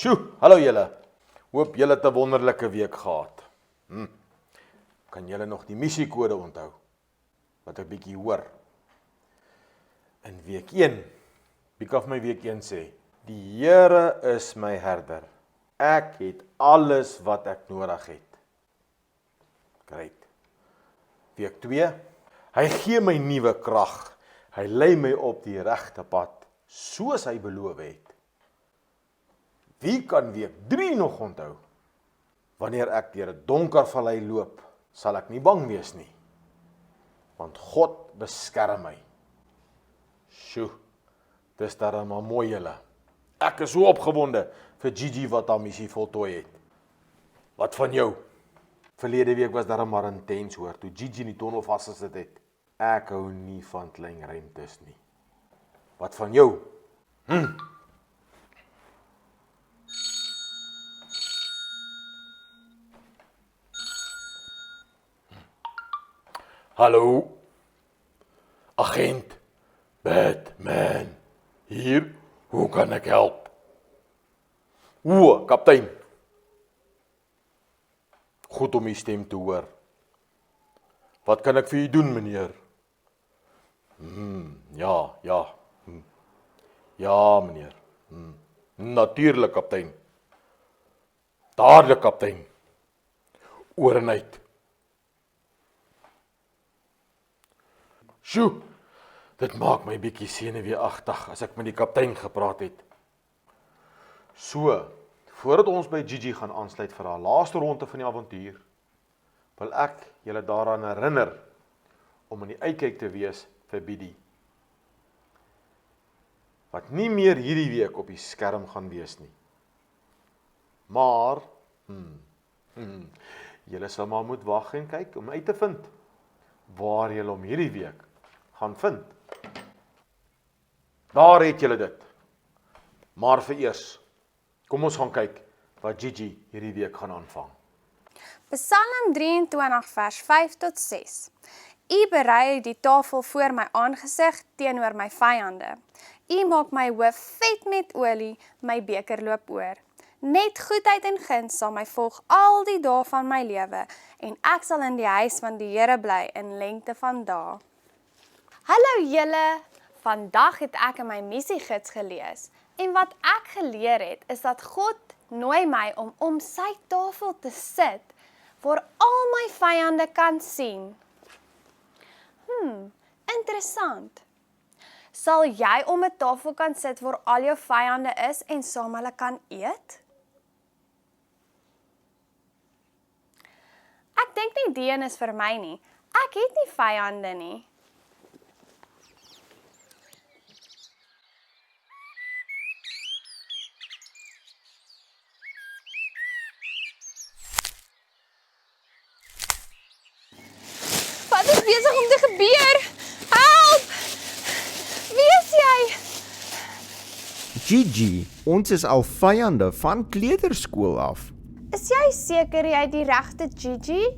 Sjoe, hallo julle. Hoop julle het 'n wonderlike week gehad. Kan julle nog die missiekode onthou? Wat ek bietjie hoor. In week 1, wie kan vir my week 1 sê? Die Here is my herder. Ek het alles wat ek nodig het. Great. Week 2, hy gee my nuwe krag. Hy lei my op die regte pad, soos hy beloof het. Wie kan week 3 nog onthou? Wanneer ek deur 'n donker vallei loop, sal ek nie bang wees nie, want God beskerm my. Sjoe, dis darem maar mooi julle. Ek is so opgewonde vir Gigi wat haar missie voltooi het. Wat van jou? Verlede week was darem maar intens hoor, toe Gigi in die tonnel vasgesit het. Ek hou nie van klein ruimtes nie. Wat van jou? Hallo, agent Batman, hier, hoe kan ek help? O, kaptein. Goed om u stem te hoor. Wat kan ek vir u doen, meneer? Ja, meneer. Natuurlijk, kaptein. Dadelik, kaptein. Oor en uit. Sjoe, dit maak my bietjie senuweeagtig as ek met die kaptein gepraat het. So, voordat ons by Gigi gaan aansluit vir haar laaste ronde van die avontuur, wil ek julle daaraan herinner om in die uitkyk te wees vir Biddy, wat nie meer hierdie week op die skerm gaan wees nie. Maar, julle sal maar moet wag en kyk om uit te vind waar julle om hierdie week gaan vind. Daar het julle dit. Maar vir eers, kom ons gaan kyk wat Gigi hierdie week gaan aanvang. Psalm 23 vers 5 tot 6. U berei die tafel voor my aangesig teenoor my vyande. U maak my hoof vet met olie, my beker loop oor. Net goedheid en guns sal my volg al die dae van my lewe, en ek sal in die huis van die Here bly in lengte van dae. Hallo julle! Vandag het ek in my missiegids gelees, en wat ek geleer het, is dat God nooi my om sy tafel te sit, waar al my vyande kan sien. Interessant. Sal jy om 'n tafel kan sit waar al jou vyande is en saam hulle kan eet? Ek dink nie die een is vir my nie. Ek het nie vyande nie. Wat is besig om te gebeur? Help! Wie is jy? Gigi, ons is al vyande van kleuterskool af. Is jy seker jy het die regte Gigi?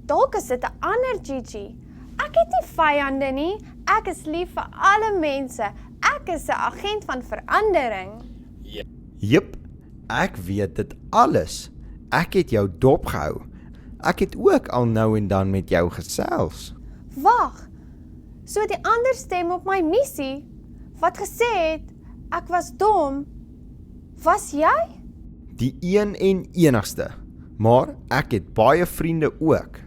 Dalk is dit 'n ander Gigi. Ek het nie vyande nie. Ek is lief vir alle mense. Ek is 'n agent van verandering. Jep, ek weet dit alles. Ek het jou dopgehou. Ek het ook al nou en dan met jou gesels. Wag. So die ander stem op my missie wat gesê het ek was dom. Was jy? Die een en enigste. Maar ek het baie vriende ook.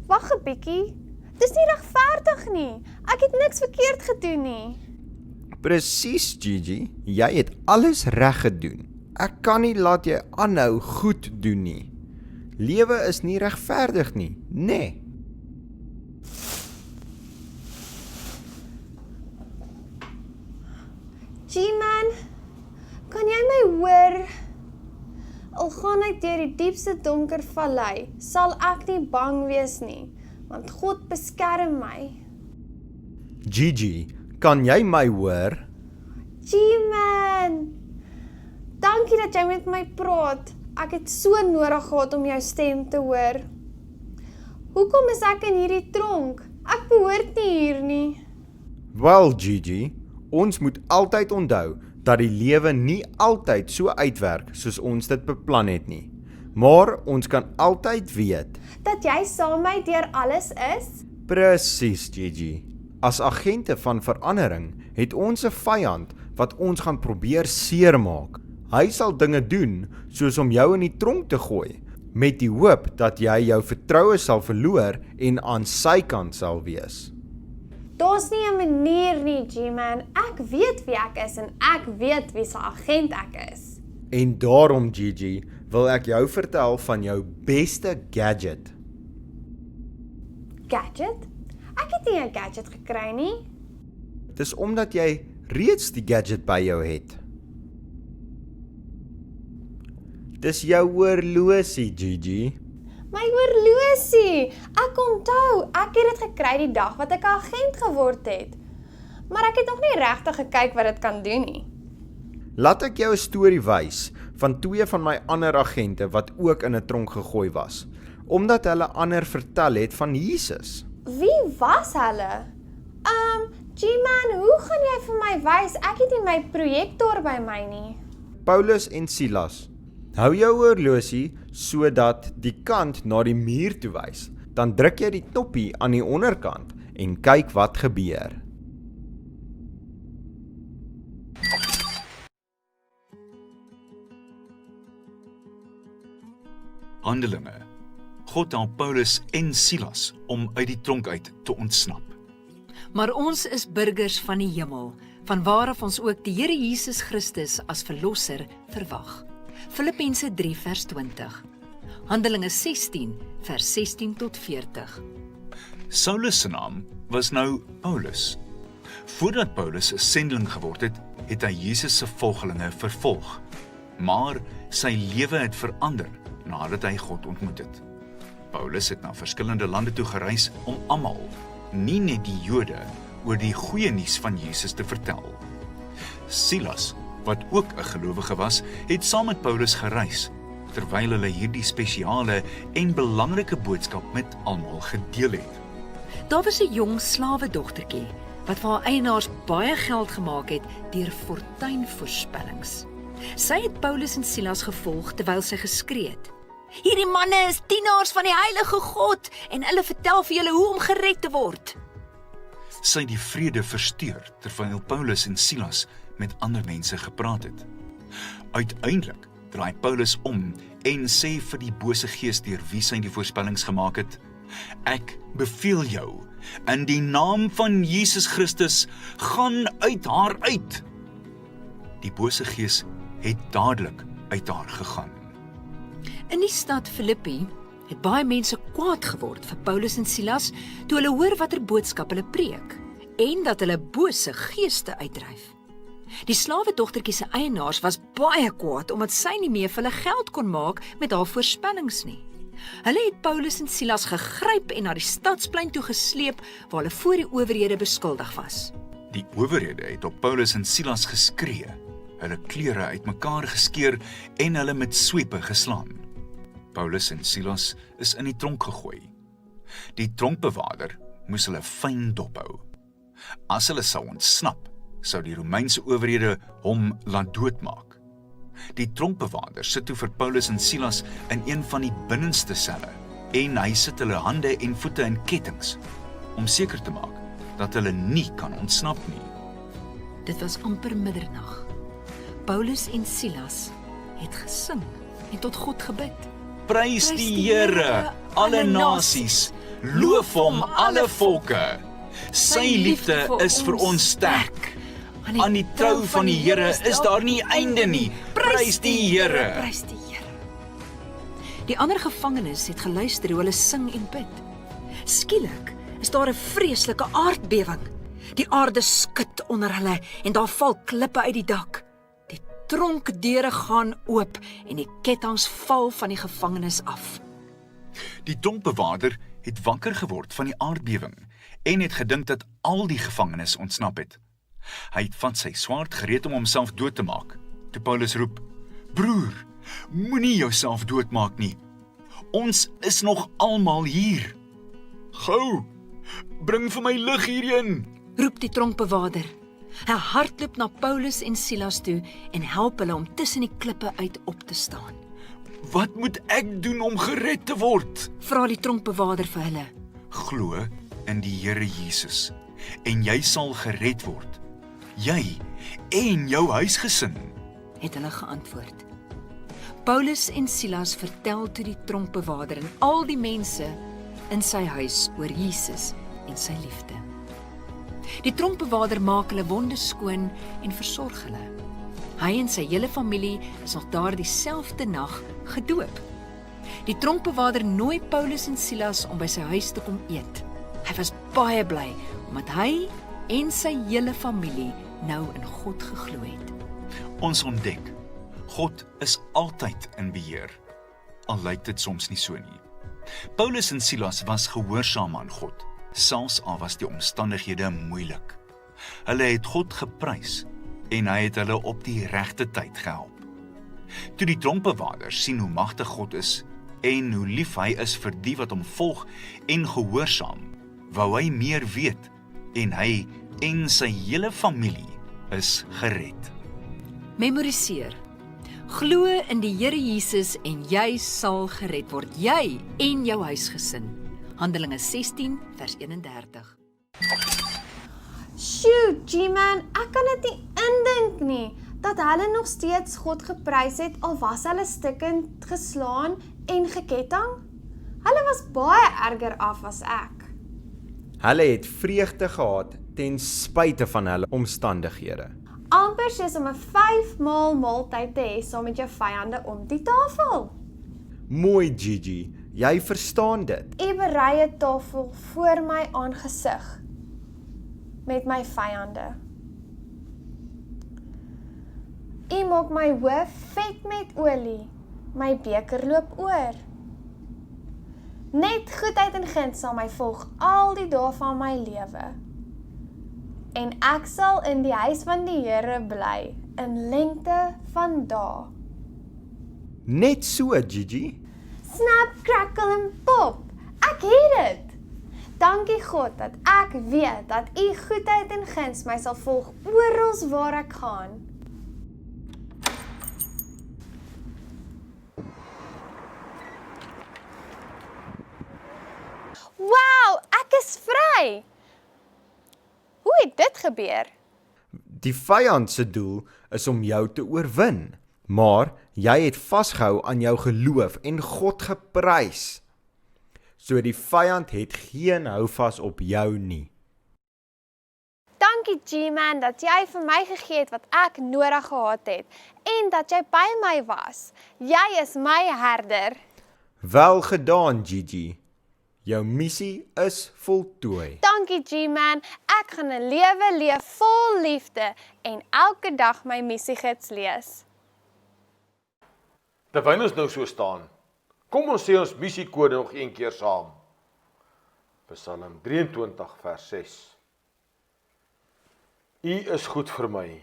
Wag 'n bietjie. Dis nie regverdig nie. Ek het niks verkeerd gedoen nie. Presies, Gigi. Jy het alles reg gedoen. Ek kan nie laat jy aanhou goed doen nie. Lewe is nie regverdig nie, nee. G-man, kan jy my hoor? Al gaan ek deur die diepste donker vallei, sal ek nie bang wees nie, want God beskerm my. Gigi, kan jy my hoor? G-man, dankie dat jy met my praat. Ek het so nodig gehad om jou stem te hoor. Hoekom is ek in hierdie tronk? Ek behoort nie hier nie. Wel, Gigi, ons moet altyd onthou dat die lewe nie altyd so uitwerk soos ons dit beplan het nie. Maar ons kan altyd weet. Dat jy saam met my deur alles is? Presies, Gigi. As agente van verandering het ons 'n vyand wat ons gaan probeer seermaak. Hy sal dinge doen soos om jou in die tronk te gooi, met die hoop dat jy jou vertroue sal verloor en aan sy kant sal wees. Daar's nie 'n manier nie, G-man. Ek weet wie ek is en ek weet wie se agent ek is. En daarom, Gigi, wil ek jou vertel van jou beste gadget. Gadget? Ek het nie 'n gadget gekry nie. Dis omdat jy reeds die gadget by jou het. Dis jou horlosie, Gigi. My horlosie! Ek onthou, ek het dit gekry die dag wat ek 'n agent geword het. Maar ek het nog nie regtig gekyk wat dit kan doen nie. Laat ek jou 'n storie wys van 2 van my ander agente wat ook in 'n tronk gegooi was, omdat hulle ander vertel het van Jesus. Wie was hulle? G-man, hoe gaan jy vir my wys? Ek het nie my projektor by my nie. Paulus en Silas. Hou jou horlosie sodat die kant na die muur toe wys. Dan druk jy die toppie aan die onderkant en kyk wat gebeur. Handelinge. God help Paulus en Silas om uit die tronk uit te ontsnap. Maar ons is burgers van die hemel, vanwaaraf ons ook die Here Jesus Christus as verlosser verwag. Filippense 3 vers 20. Handelinge 16 vers 16 tot 40. Saulus se naam was nou Paulus. Voordat Paulus 'n sendeling geword het, het hy Jesus se volgelinge vervolg. Maar sy lewe het verander nadat hy God ontmoet het. Paulus het na verskillende lande toe gereis om almal, nie net die Jode, oor die goeie nuus van Jesus te vertel. Silas, wat ook 'n gelowige was, het saam met Paulus gereis, terwyl hulle hierdie spesiale en belangrike boodskap met almal gedeel het. Daar was 'n jong slawedogtertjie wat vir haar eienaars baie geld gemaak het deur fortuinvoorspellings. Sy het Paulus en Silas gevolg terwyl sy geskree het: "Hierdie manne is dienaars van die heilige God en hulle vertel vir julle hoe om gered te word." Sy het die vrede versteur terwyl Paulus en Silas met ander mense gepraat het. Uiteindelik draai Paulus om en sê vir die bose gees deur wie sy die voorspellings gemaak het: "Ek beveel jou, in die naam van Jesus Christus, gaan uit haar uit." Die bose gees het dadelik uit haar gegaan. In die stad Filippi het baie mense kwaad geword vir Paulus en Silas toe hulle hoor watter boodskap hulle preek en dat hulle bose geeste uitdryf. Die slawedogtertjie se eienaars was baie kwaad omdat sy nie meer vir hulle geld kon maak met haar voorspellings nie. Hulle het Paulus en Silas gegryp en na die stadsplein toe gesleep waar hulle voor die owerhede beskuldig was. Die owerhede het op Paulus en Silas geskree, hulle klere uitmekaar geskeur en hulle met swepe geslaan. Paulus en Silas is in die tronk gegooi. Die tronkbewaarder moes hulle fyn dophou. As hulle sou ontsnap, sou die Romeinse owerhede hom laat doodmaak. Die tronkbewaarder sit toe vir Paulus en Silas in een van die binnenste selle en hy sit hulle hande en voete in kettinge om seker te maak dat hulle nie kan ontsnap nie. Dit was amper middernag. Paulus en Silas het gesing en tot God gebid. Prys die Here, alle nasies, loof hom alle volke. Sy liefde is vir ons sterk. Aan die trou van die Here is daar nie einde nie. Prys die Here. Prys die Here. Die ander gevangenes het geluister hoe hulle sing en bid. Skielik is daar 'n vreeslike aardbewing. Die aarde skud onder hulle en daar val klippe uit die dak. Die tronkdeure gaan oop en die kettinge val van die gevangenes af. Die tronkbewaarder het wakker geword van die aardbewing en het gedink dat al die gevangenes ontsnap het. Hy het vat sy swaard gereed om homself dood te maak. Toe Paulus roep: "Broer, moenie jouself doodmaak nie. Ons is nog almal hier. Gou, bring vir my lig hierheen." Roep die tronkbewaarder. Hy hardloop na Paulus en Silas toe en help hulle om tussen die klippe uit op te staan. Wat moet ek doen om gered te word? Vra die tronkbewaarder vir hulle. Glo in die Here Jesus en jy sal gered word. Jy en jou huisgesin. Het hulle geantwoord. Paulus en Silas vertel toe die tronkbewaarder en al die mense in sy huis oor Jesus en sy liefde. Die tronkbewaarder maak hulle wonde skoon en versorg hulle. Hy en sy hele familie is nog daardie selfde nag gedoop. Die tronkbewaarder nooi Paulus en Silas om by sy huis te kom eet. Hy was baie bly omdat hy en sy hele familie nou in God geglo het. Ons ontdek, God is altyd in beheer, al lyk dit soms nie so nie. Paulus en Silas was gehoorsaam aan God, selfs al was die omstandighede moeilik. Hulle het God geprys en hy het hulle op die regte tyd gehelp. Toe die tronkbewaarder sien hoe magtig God is en hoe lief hy is vir die wat hom volg en gehoorsaam, wou hy meer weet en hy en sy hele familie is gered. Memoriseer. Glo in die Here Jesus en jy sal gered word, jy en jou huisgesin. Handelinge 16 vers 31. Sjoe, G-Man, ek kan dit nie indink nie, dat hulle nog steeds God geprys het, al was hulle stikkend geslaan en geketting. Hulle was baie erger af as ek. Hulle het vreugde gehad ten spyte van hulle omstandighede. Amper soos om 'n 5-maal maaltyd te hê saam met jou vyande om die tafel. Mooi Gigi, jy verstaan dit. U berei 'n tafel voor my aangesig met my vyande. U maak my hoof vet met olie, my beker loop oor. Net goedheid en guns sal my volg al die dae van my lewe. En ek sal in die huis van die Here bly, in lengte van dae. Net so, Gigi. Snap, crackle en pop. Ek het dit. Dankie God dat ek weet dat u goedheid en guns my sal volg oral waar ek gaan. Wow, ek is vry. Hoe het dit gebeur? Die vyand se doel is om jou te oorwin, maar jy het vasgehou aan jou geloof en God geprys. So die vyand het geen houvas op jou nie. Dankie G-Man dat jy vir my gegee het wat ek nodig gehad het en dat jy by my was. Jy is my herder. Wel gedaan, Gigi. Jou missie is voltooi. Dankie G-Man, ek gaan 'n lewe leef vol liefde en elke dag my missiegids lees. Terwyl ons nou so staan, kom ons sê ons missiekode nog een keer saam. Psalm 23 vers 6. U is goed vir my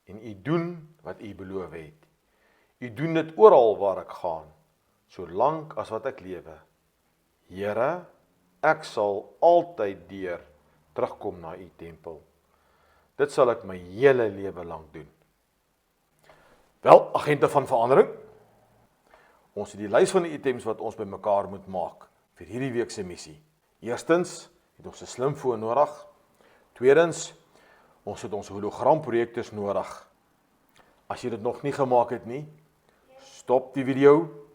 en u doen wat u beloof het. U doen dit oral waar ek gaan, solank as wat ek lewe. Here, ek sal altyd deur terugkom na u tempel. Dit sal ek my hele lewe lank doen. Wel, agente van verandering, ons het die lys van die items wat ons bymekaar moet maak vir hierdie week se missie. Eerstens, het ons 'n slimfoon nodig. Tweedens, ons het ons hologramprojektors nodig. As jy dit nog nie gemaak het nie, stop die video,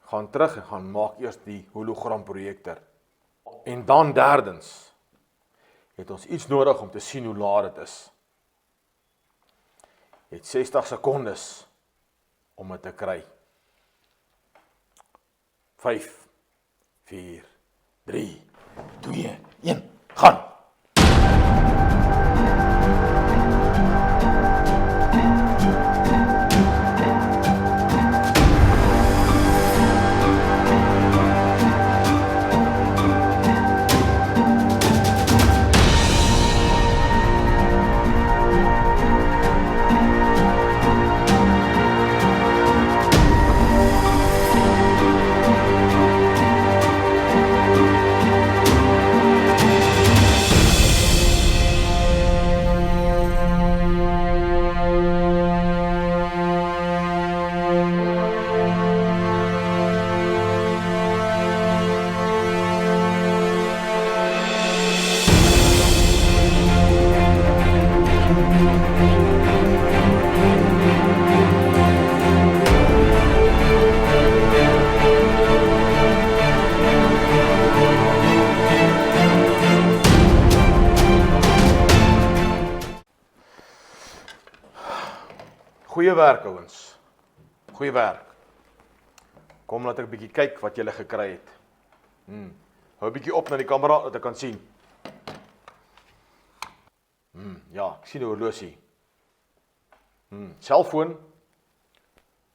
gaan terug en gaan maak eers die hologramprojektor. En dan derdens, het ons iets nodig om te sien hoe laat dit is. Jy het 60 sekondes om dit te kry. 5, 4, 3, 2, 1, gaan! Goeie werk, ouens. Goeie werk. Kom, laat ek 'n bietjie kyk wat julle gekry het. Hou 'n bietjie op na die kamera, dat ek kan sien. Ja, ek sien 'n horlosie. Selfoon.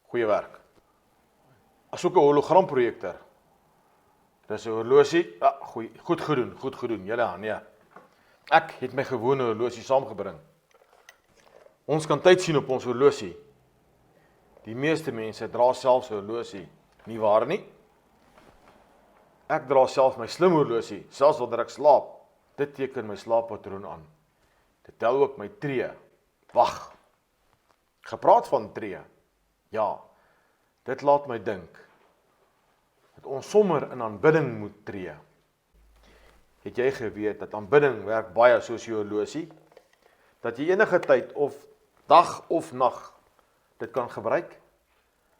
Goeie werk. Asook 'n hologramprojektor. Dis 'n horlosie. Ja, goed gedoen. Julle, nee. Ek het my gewone horlosie saamgebring. Ons kan tyd sien op ons horlosie. Die meeste mense dra selfs 'n horlosie. Nie waar nie? Ek dra self my slim horlosie, selfs wanneer ek slaap. Dit teken my slaappatroon aan. Dit tel ook my tree. Wag. Gepraat van tree. Ja, dit laat my dink dat ons sommer in aanbidding moet tree. Het jy geweet dat aanbidding werk baie soos jou horlosie? Dat jy enige tyd of dag of nag dit kan gebruik?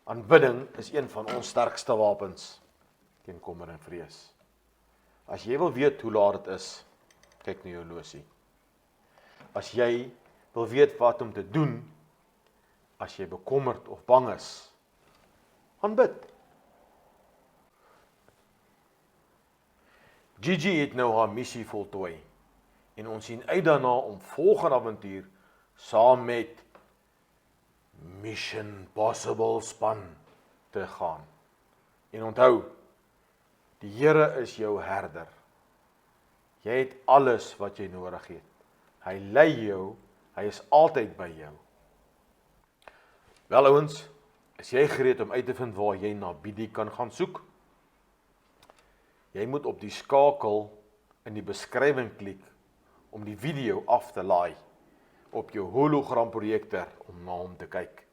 Aanbidding is een van ons sterkste wapens teen kommer en vrees. As jy wil weet hoe laat dit is, kyk na jou horlosie. As jy wil weet wat om te doen, as jy bekommerd of bang is, aanbid. Gigi het nou haar missie voltooi en ons sien uit daarna om volgende avontuur saam met Mission Possible span te gaan. En onthou, die Here is jou herder. Jy het alles wat jy nodig het. Hy lei jou, hy is altyd by jou. Wel ouens, is jy gereed om uit te vind waar jy na Bidie kan gaan soek? Jy moet op die skakel in die beskrywing klik om die video af te laai op jou hologramprojektor om na hom te kyk.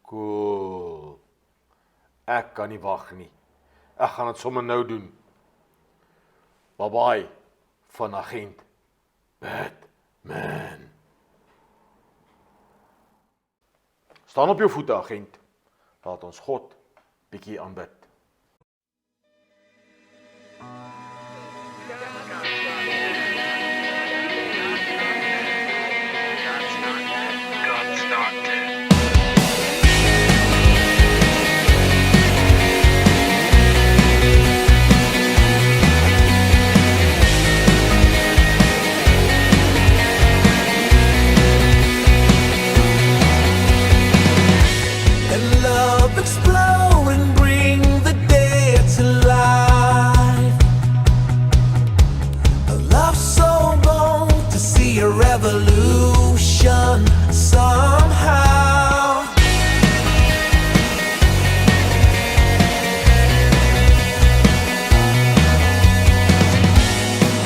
Cool. Ek kan nie wag nie. Ek gaan dit sommer nou doen. Bye bye van agent Batman. Staan op jou voete, agent. Laat ons God bietjie aanbid. Revolution somehow.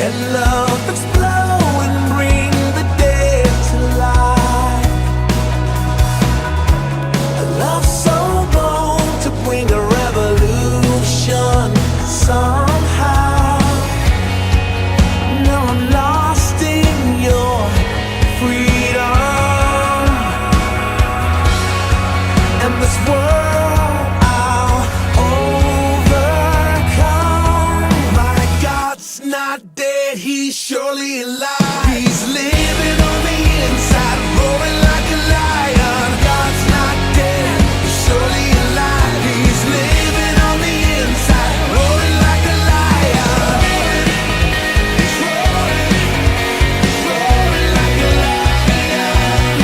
And love explode and bring the dead to life. A love so bold to bring a revolution somehow. No, I'm lost in your freedom, and this world I'll overcome. My God's not dead, he's surely alive. He's living on the inside, roaring like a lion. God's not dead, he's surely alive. He's living on the inside, roaring like a lion. He's roaring like a lion.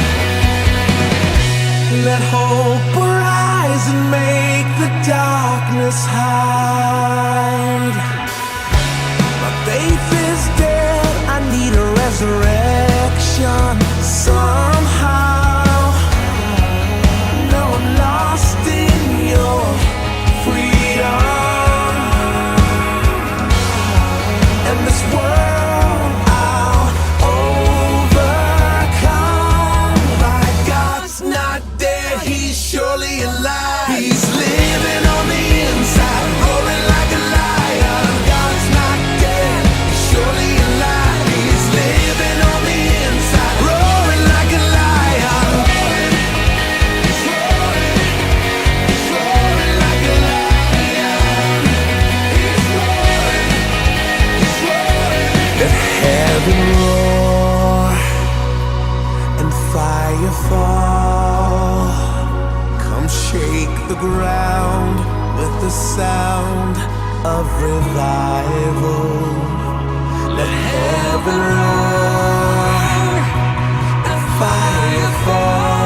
Let hope arise and make the darkness hide. My faith is dead, I need a resurrection somehow. No, I'm lost in your freedom, and this world I'll overcome. My God's not dead, he's surely alive. He's living on the inside. ground with the sound of revival. Let heaven roar, the fire fall.